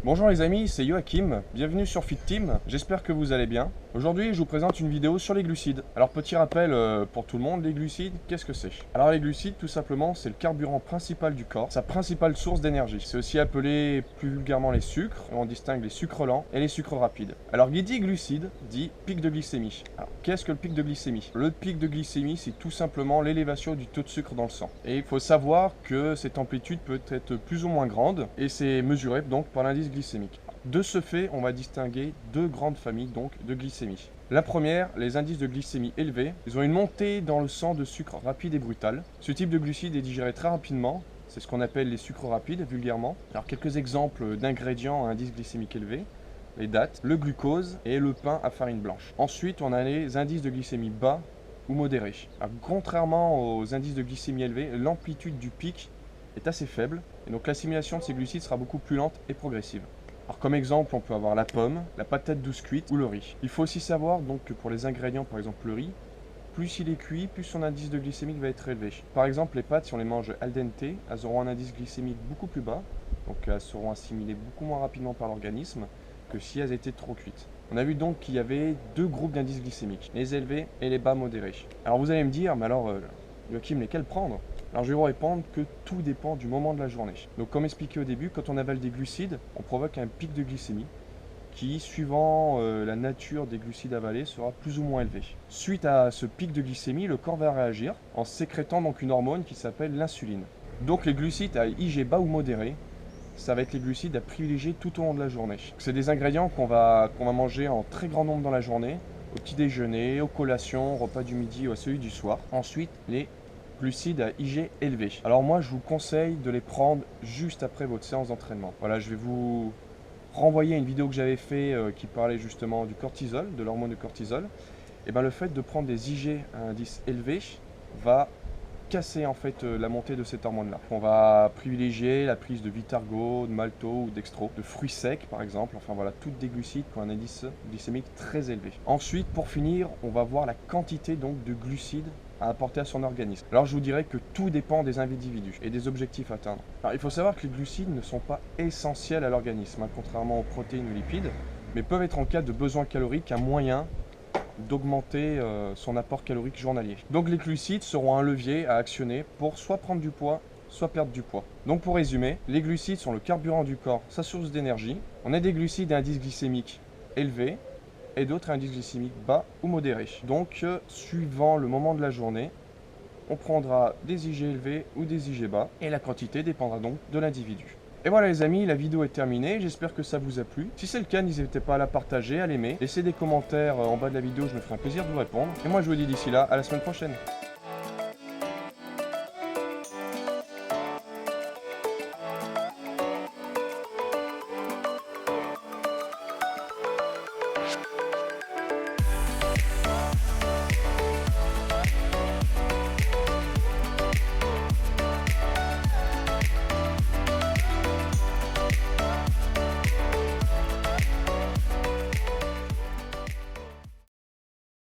Bonjour les amis, c'est Joachim, bienvenue sur Fit Team, j'espère que vous allez bien. Aujourd'hui je vous présente une vidéo sur les glucides. Alors petit rappel pour tout le monde, les glucides, qu'est-ce que c'est? Alors les glucides tout simplement c'est le carburant principal du corps, sa principale source d'énergie. C'est aussi appelé plus vulgairement les sucres, on distingue les sucres lents et les sucres rapides. Alors qui dit glucides dit pic de glycémie. Alors qu'est-ce que le pic de glycémie? Le pic de glycémie c'est tout simplement l'élévation du taux de sucre dans le sang. Et il faut savoir que cette amplitude peut être plus ou moins grande et c'est mesuré donc par l'indice glycémique. De ce fait, on va distinguer deux grandes familles donc de glycémie. La première, les indices de glycémie élevés. Ils ont une montée dans le sang de sucre rapide et brutal. Ce type de glucides est digéré très rapidement. C'est ce qu'on appelle les sucres rapides vulgairement. Alors quelques exemples d'ingrédients à indice glycémique élevé. Les dattes, le glucose et le pain à farine blanche. Ensuite, on a les indices de glycémie bas ou modérés. Alors, contrairement aux indices de glycémie élevés, l'amplitude du pic est assez faible et donc l'assimilation de ces glucides sera beaucoup plus lente et progressive. Alors comme exemple, on peut avoir la pomme, la patate douce cuite ou le riz. Il faut aussi savoir donc que pour les ingrédients, par exemple le riz, plus il est cuit, plus son indice de glycémique va être élevé. Par exemple, les pâtes, si on les mange al dente, elles auront un indice glycémique beaucoup plus bas, donc elles seront assimilées beaucoup moins rapidement par l'organisme que si elles étaient trop cuites. On a vu donc qu'il y avait deux groupes d'indices glycémiques, les élevés et les bas modérés. Alors vous allez me dire, mais alors Joachim, lesquels prendre? Alors je vais vous répondre que tout dépend du moment de la journée. Donc comme expliqué au début, quand on avale des glucides, on provoque un pic de glycémie qui, suivant la nature des glucides avalés, sera plus ou moins élevé. Suite à ce pic de glycémie, le corps va réagir en sécrétant donc une hormone qui s'appelle l'insuline. Donc les glucides à IG bas ou modéré, ça va être les glucides à privilégier tout au long de la journée. C'est des ingrédients qu'on va manger en très grand nombre dans la journée, au petit déjeuner, aux collations, au repas du midi ou à celui du soir. Ensuite, les glucides à IG élevé. Alors moi, je vous conseille de les prendre juste après votre séance d'entraînement. Voilà, je vais vous renvoyer à une vidéo que j'avais fait qui parlait justement du cortisol, de l'hormone de cortisol. Et bien le fait de prendre des IG à indice élevé va casser en fait la montée de cette hormone là. On va privilégier la prise de Vitargo, de malto ou dextro, de fruits secs par exemple, enfin voilà, toutes des glucides qui ont un indice glycémique très élevé. Ensuite, pour finir, on va voir la quantité donc de glucides à apporter à son organisme. Alors je vous dirais que tout dépend des individus et des objectifs à atteindre. Alors il faut savoir que les glucides ne sont pas essentiels à l'organisme, hein, contrairement aux protéines ou lipides, mais peuvent être en cas de besoin calorique un moyen d'augmenter son apport calorique journalier. Donc les glucides seront un levier à actionner pour soit prendre du poids, soit perdre du poids. Donc pour résumer, les glucides sont le carburant du corps, sa source d'énergie. On a des glucides à indice glycémique élevé et d'autres à indice glycémique bas ou modéré. Donc suivant le moment de la journée, on prendra des IG élevés ou des IG bas et la quantité dépendra donc de l'individu. Et voilà les amis, la vidéo est terminée, j'espère que ça vous a plu. Si c'est le cas, n'hésitez pas à la partager, à l'aimer, laissez des commentaires en bas de la vidéo, je me ferai un plaisir de vous répondre. Et moi je vous dis d'ici là, à la semaine prochaine.